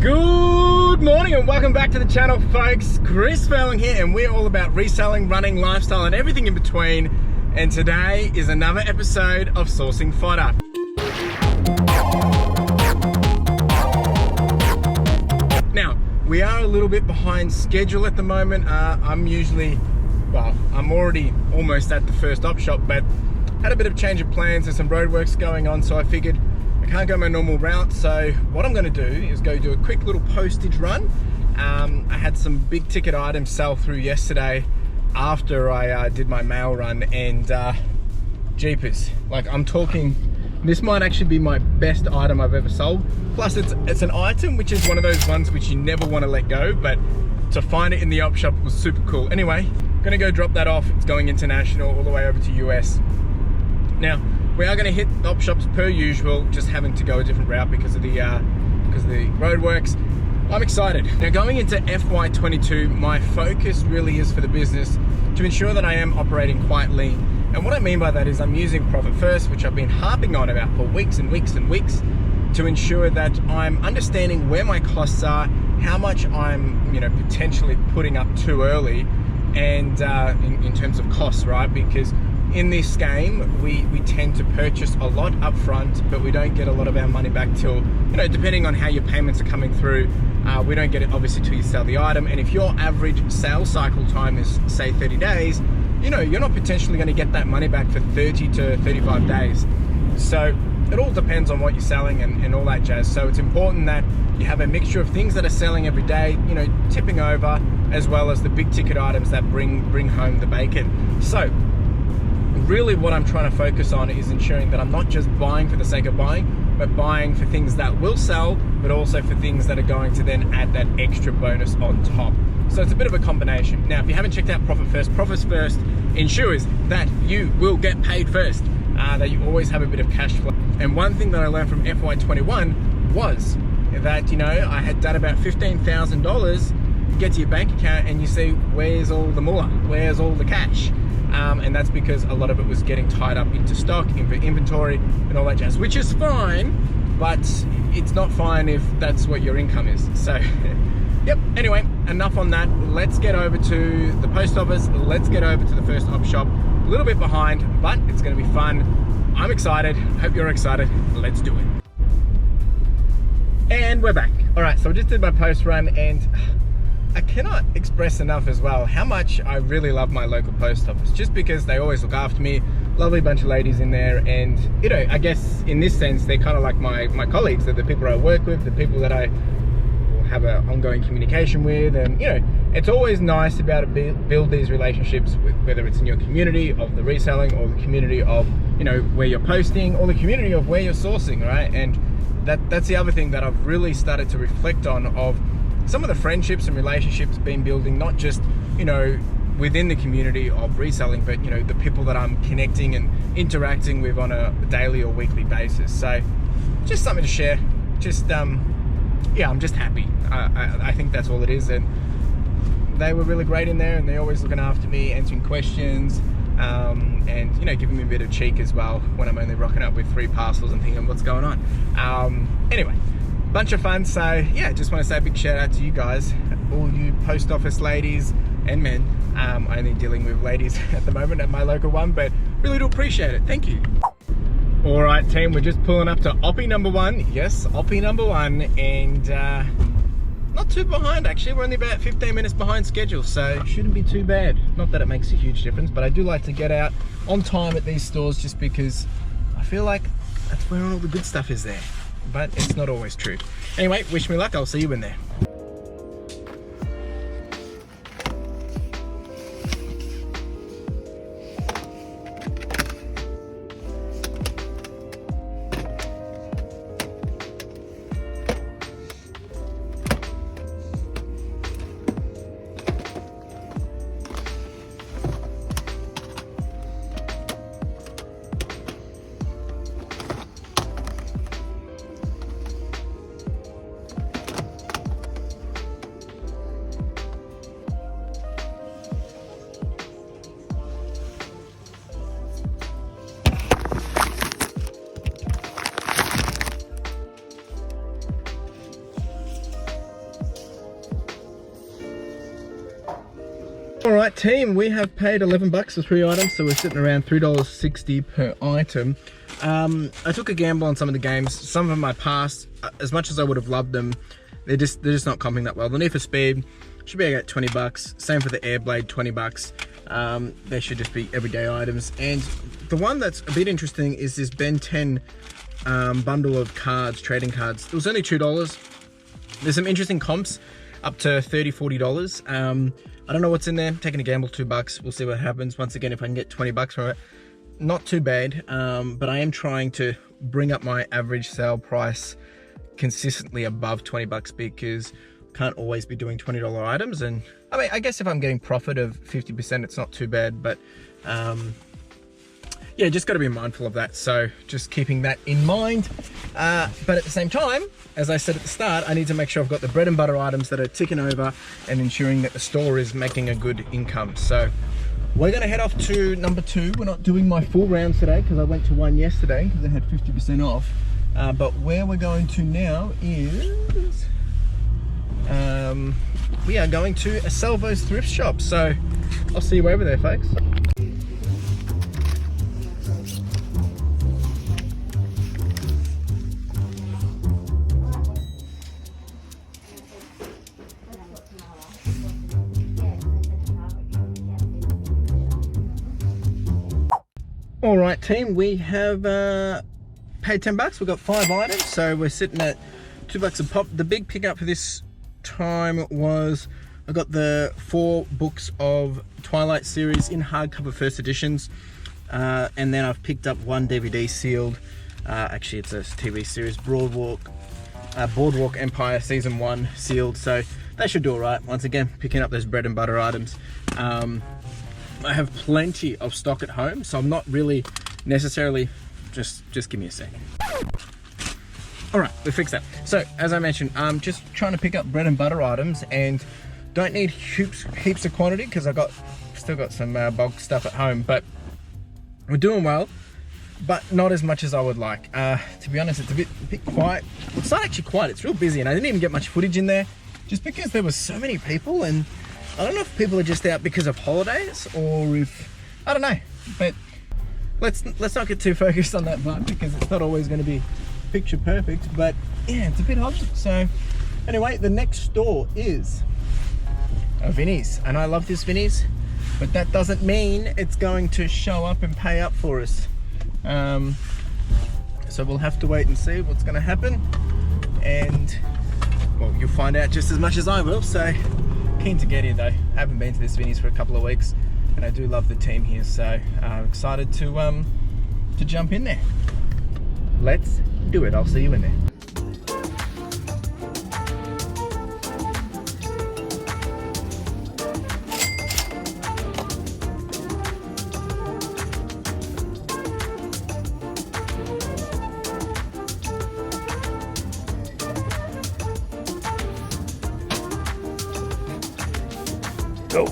Good morning and welcome back to the channel, folks. CHRISTFurlong here, and we're all about reselling, running, lifestyle, and everything in between. And today is another episode of Sourcing Fodder. Now, we are a little bit behind schedule at the moment. I'm already almost at the first Opshop, but had a bit of change of plans and some roadworks going on, so I figured I can't go my normal route. So what I'm going to do is go do a quick little postage run. I had some big ticket items sell through yesterday after I did my mail run, and jeepers, like I'm talking, this might actually be my best item I've ever sold. Plus it's an item which is one of those ones which you never want to let go, but to find it in the Opshop was super cool. Anyway, gonna go drop that off. It's going international all the way over to US. Now, we are going to hit Opshops per usual, just having to go a different route because of the roadworks. I'm excited. Now, going into FY22, my focus really is for the business to ensure that I am operating quite lean. And what I mean by that is I'm using Profit First, which I've been harping on about for weeks and weeks and weeks, to ensure that I'm understanding where my costs are, how much I'm potentially putting up too early, and in terms of costs, right? Because in this game, we tend to purchase a lot up front, but we don't get a lot of our money back till, depending on how your payments are coming through, we don't get it obviously till you sell the item. And if your average sales cycle time is, say, 30 days, you're not potentially going to get that money back for 30 to 35 days. So it all depends on what you're selling and all that jazz. So it's important that you have a mixture of things that are selling every day, tipping over, as well as the big ticket items that bring home the bacon. So really what I'm trying to focus on is ensuring that I'm not just buying for the sake of buying, but buying for things that will sell, but also for things that are going to then add that extra bonus on top. So it's a bit of a combination. Now, if you haven't checked out Profit First ensures that you will get paid first, that you always have a bit of cash flow. And one thing that I learned from FY21 was that, I had done about $15,000, get to your bank account and you see, where's all the moolah? Where's all the cash? And that's because a lot of it was getting tied up into stock, inventory, and all that jazz, which is fine, but it's not fine if that's what your income is. So, yep, anyway, enough on that. Let's get over to the post office. Let's get over to the first Opshop. A little bit behind, but it's going to be fun. I'm excited. Hope you're excited. Let's do it. And we're back. All right, so I just did my post run, and I cannot express enough as well how much I really love my local post office, just because they always look after me. Lovely bunch of ladies in there, and I guess in this sense they're kind of like my colleagues. They're the people I work with, the people that I have an ongoing communication with, and it's always nice to be able to build these relationships with, whether it's in your community of the reselling, or the community of where you're posting, or the community of where you're sourcing, right? And that's the other thing that I've really started to reflect on, of some of the friendships and relationships been building, not just within the community of reselling, but the people that I'm connecting and interacting with on a daily or weekly basis. So just something to share. Just yeah, I'm just happy. I think that's all it is. And they were really great in there, and they're always looking after me, answering questions, and giving me a bit of cheek as well when I'm only rocking up with 3 parcels and thinking what's going on. Anyway, bunch of fun. So yeah, just want to say a big shout out to you guys, all you post office ladies and men. Only dealing with ladies at the moment at my local one, but really do appreciate it. Thank you. All right, team, we're just pulling up to Oppie number 1. Yes, Oppie number 1, and not too behind actually. We're only about 15 minutes behind schedule, so it shouldn't be too bad. Not that it makes a huge difference, but I do like to get out on time at these stores, just because I feel like that's where all the good stuff is there. But it's not always true. Anyway, wish me luck. I'll see you in there. All right, team, we have paid 11 bucks for 3 items, so we're sitting around $3.60 per item. I took a gamble on some of the games. Some of them I passed. As much as I would have loved them, they're just not comping that well. The Need for Speed should be at 20 bucks. Same for the Airblade, 20 bucks. They should just be everyday items. And the one that's a bit interesting is this Ben 10 bundle of cards, trading cards. It was only $2. There's some interesting comps up to $30, $40. I don't know what's in there. I'm taking a gamble, $2. We'll see what happens. Once again, if I can get 20 bucks from it, not too bad. But I am trying to bring up my average sale price consistently above 20 bucks because I can't always be doing $20 items. And I mean, I guess if I'm getting profit of 50%, it's not too bad, but yeah, just got to be mindful of that. So just keeping that in mind. But at the same time, as I said at the start, I need to make sure I've got the bread and butter items that are ticking over and ensuring that the store is making a good income. So we're going to head off to number 2. We're not doing my full rounds today because I went to one yesterday because they had 50% off. But where we're going to now is we are going to a Salvo's thrift shop. So I'll see you over there, folks. All right, team, we have paid 10 bucks. We've got 5 items, so we're sitting at $2 a pop. The big pickup for this time was I got the 4 books of Twilight series in hardcover first editions, and then I've picked up 1 DVD sealed. Actually, it's a TV series, Boardwalk Empire Season 1 sealed, so that should do all right. Once again, picking up those bread and butter items. I have plenty of stock at home, so I'm not really necessarily, just give me a second. All right, we fixed that. So as I mentioned, I'm just trying to pick up bread and butter items and don't need heaps of quantity because I've still got some bulk stuff at home, but we're doing well, but not as much as I would like. To be honest, it's a bit quiet. It's not actually quiet, it's real busy, and I didn't even get much footage in there just because there were so many people, and I don't know if people are just out because of holidays or if, I don't know, but let's not get too focused on that part because it's not always going to be picture perfect, but yeah, it's a bit odd. So anyway, the next store is a Vinnie's, and I love this Vinnie's, but that doesn't mean it's going to show up and pay up for us. So we'll have to wait and see what's going to happen, and well, you'll find out just as much as I will. So keen to get here though. Haven't been to this Vinnie's for a couple of weeks, and I do love the team here, so I'm excited to jump in there. Let's do it. I'll see you in there. Go.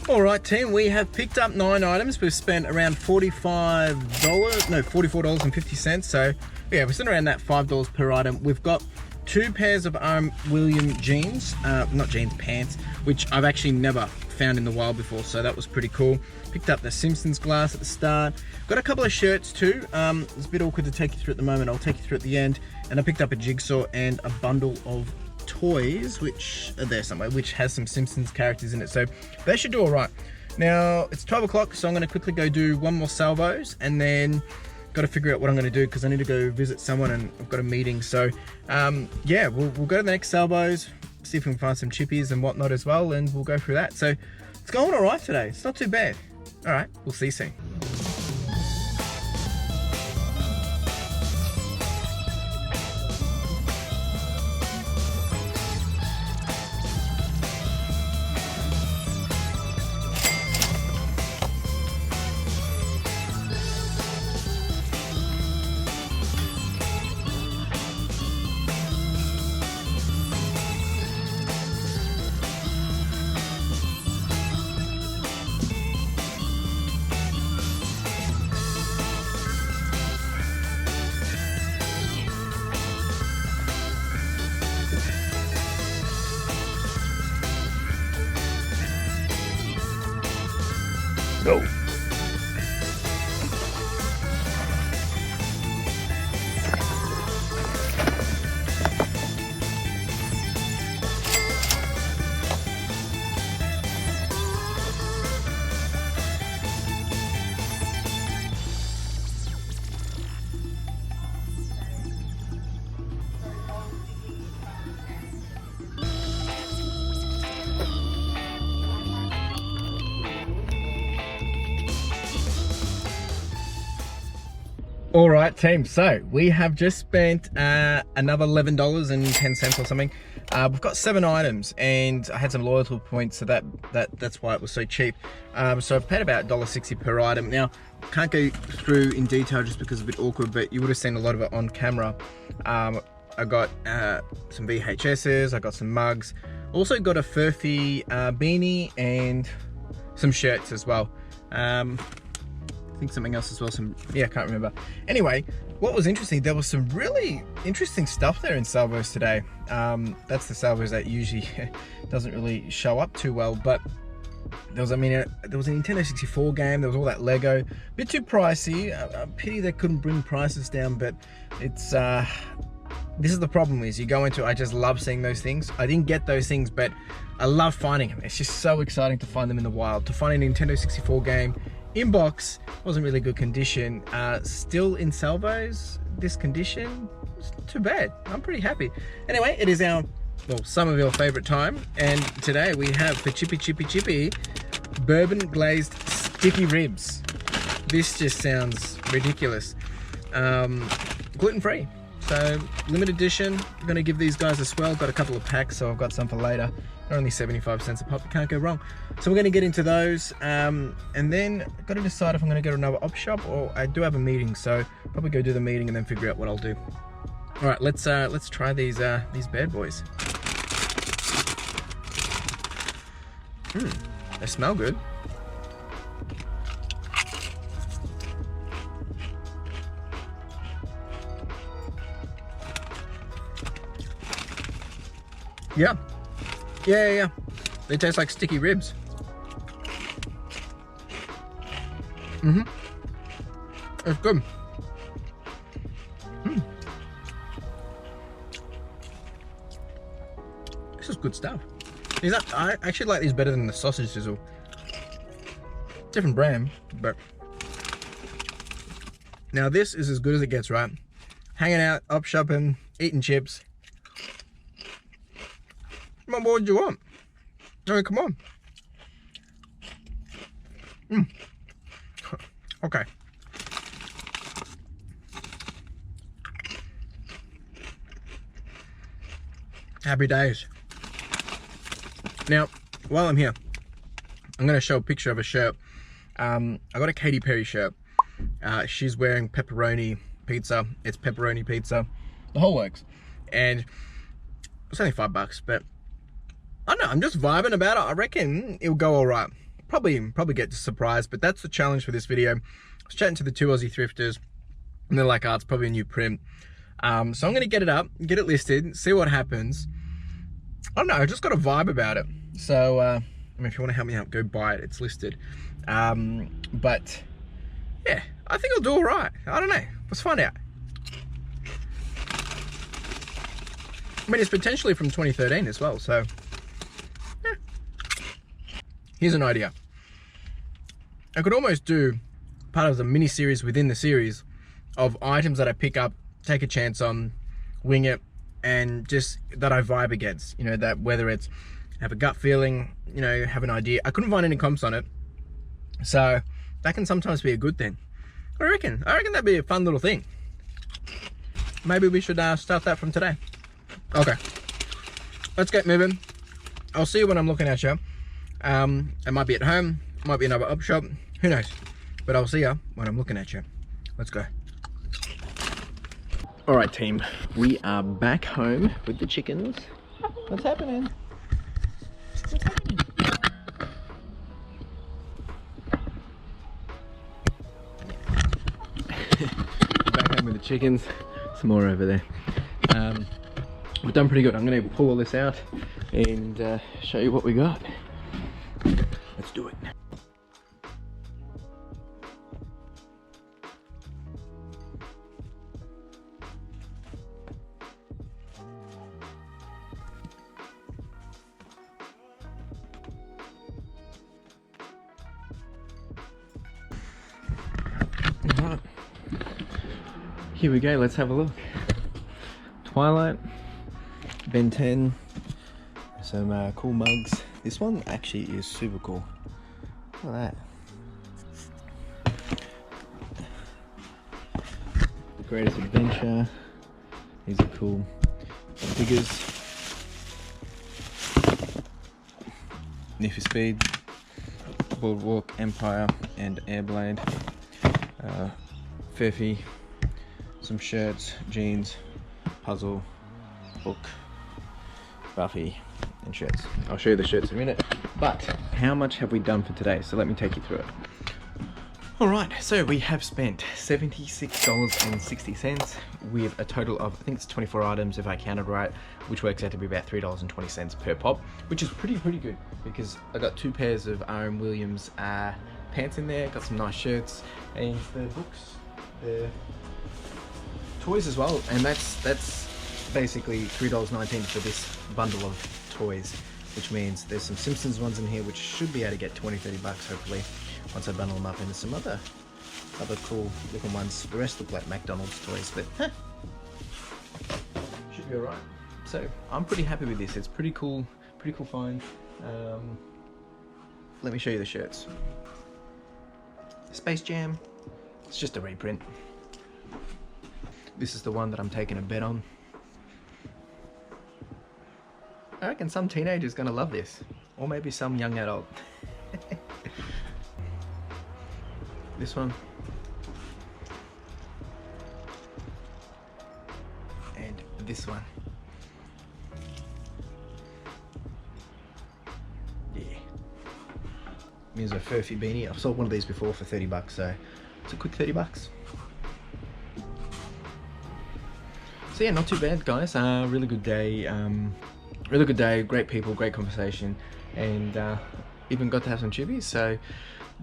All right, team, we have picked up 9 items. We've spent around $44.50. So yeah, we're sitting around that $5 per item. We've got 2 pairs of William jeans, not jeans, pants, which I've actually never found in the wild before, so that was pretty cool. Picked up the Simpsons glass at the start. Got a couple of shirts too. It's a bit awkward to take you through at the moment. I'll take you through at the end. And I picked up a jigsaw and a bundle of toys, which are there somewhere, which has some Simpsons characters in it, so they should do all right. Now it's 12 o'clock, so I'm going to quickly go do one more salvos, and then got to figure out what I'm going to do because I need to go visit someone and I've got a meeting. So yeah, we'll go to the next salvos, see if we can find some chippies and whatnot as well, and we'll go through that. So it's going all right today. It's not too bad. All right, we'll see you soon. go. All right, team, so we have just spent another $11.10 or something. We've got 7 items and I had some loyalty points, so that's why it was so cheap. So I've paid about $1.60 per item. Now, can't go through in detail just because it's a bit awkward, but you would have seen a lot of it on camera. I got some VHSs, I got some mugs, also got a Furphy beanie and some shirts as well. I think something else as well, I can't remember. Anyway, what was interesting, there was some really interesting stuff there in Salvos today. That's the Salvos that usually doesn't really show up too well, but there was, there was a Nintendo 64 game, there was all that Lego, a bit too pricey. A pity they couldn't bring prices down, but it's, this is the problem is you go into, I just love seeing those things. I didn't get those things, but I love finding them. It's just so exciting to find them in the wild. To find a Nintendo 64 game, inbox, wasn't really good condition, still in Salvos, this condition, it's not too bad. I'm pretty happy. Anyway, it is our, well, some of your favorite time, and today we have for CHIPPPPPIE bourbon glazed sticky ribs. This just sounds ridiculous. Gluten-free, so limited edition. I'm gonna give these guys a swell. Got a couple of packs, so I've got some for later. They're only 75 cents a pop, you can't go wrong. So we're gonna get into those, and then I've got to decide if I'm gonna go to another Opshop, or I do have a meeting, so probably go do the meeting and then figure out what I'll do. All right, let's try these bad boys. They smell good. Yeah. They taste like sticky ribs. It's good. This is good stuff. I actually like these better than the sausage sizzle. Different brand, but now this is as good as it gets, right? Hanging out, up shopping, eating chips. What more do you want? I mean, come on. Okay. Happy days. Now, while I'm here, I'm going to show a picture of a shirt. I got a Katy Perry shirt. She's wearing pepperoni pizza. It's pepperoni pizza, the whole works. And it's only $5, but I don't know, I'm just vibing about it. I reckon it'll go all right. Probably get surprised, but that's the challenge for this video. I was chatting to the 2 Aussie thrifters, and they're like, oh, it's probably a new print. So I'm gonna get it up, get it listed, see what happens. I don't know, I just got a vibe about it. So, I mean, if you wanna help me out, go buy it, it's listed. But yeah, I think I'll do all right. I don't know, let's find out. I mean, it's potentially from 2013 as well, so. Here's an idea. I could almost do part of the mini series within the series of items that I pick up, take a chance on, wing it, and just that I vibe against. You know, that whether it's have a gut feeling, you know, have an idea. I couldn't find any comps on it, so that can sometimes be a good thing. I reckon that'd be a fun little thing. Maybe we should start that from today. Okay, let's get moving. I'll see you when I'm looking at you. I might be at home, might be another Opshop, who knows? But I'll see you when I'm looking at you. Let's go. All right, team, we are back home with the chickens. What's happening? What's happening? Back home with the chickens. Some more over there. We've done pretty good. I'm gonna pull all this out and show you what we got. Let's do it. Here we go, let's have a look. Twilight, Ben 10, some cool mugs. This one actually is super cool. Look at that. The Greatest Adventure. These are cool figures. Need for Speed, Boardwalk, Empire, and Airblade. Furphy, some shirts, jeans, puzzle, book, Buffy, and shirts. I'll show you the shirts in a minute. But how much have we done for today? So let me take you through it. Alright, so we have spent $76.60 with a total of, I think it's 24 items if I counted right, which works out to be about $3.20 per pop, which is pretty good because I got 2 pairs of R.M. Williams pants in there, got some nice shirts, and the books, the toys as well, and that's basically $3.19 for this bundle of toys, which means there's some Simpsons ones in here which should be able to get 20-30 bucks hopefully once I bundle them up into some other cool looking ones. The rest look like McDonald's toys, but should be alright. So I'm pretty happy with this. It's pretty cool find. Let me show you the shirts. Space Jam, it's just a reprint. This is the one that I'm taking a bet on. I reckon some teenager's gonna love this, or maybe some young adult. This one, and this one. Yeah. Here's a Furphy beanie. I've sold one of these before for 30 bucks, so it's a quick 30 bucks. So yeah, not too bad, guys. Really good day. Really good day. Great people, great conversation, and even got to have some chippies. So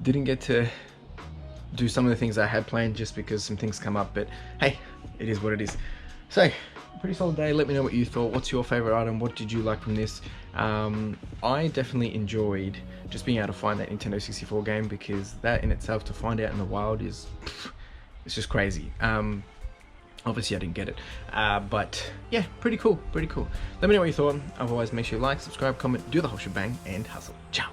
didn't get to do some of the things I had planned just because some things come up, but hey, it is what it is. So pretty solid day. Let me know what you thought. What's your favorite item? What did you like from this? I definitely enjoyed just being able to find that Nintendo 64 game, because that in itself, to find out in the wild, is it's just crazy. Obviously I didn't get it, but yeah, pretty cool. Let me know what you thought. Otherwise, make sure you like, subscribe, comment, do the whole shebang, and hustle. Ciao.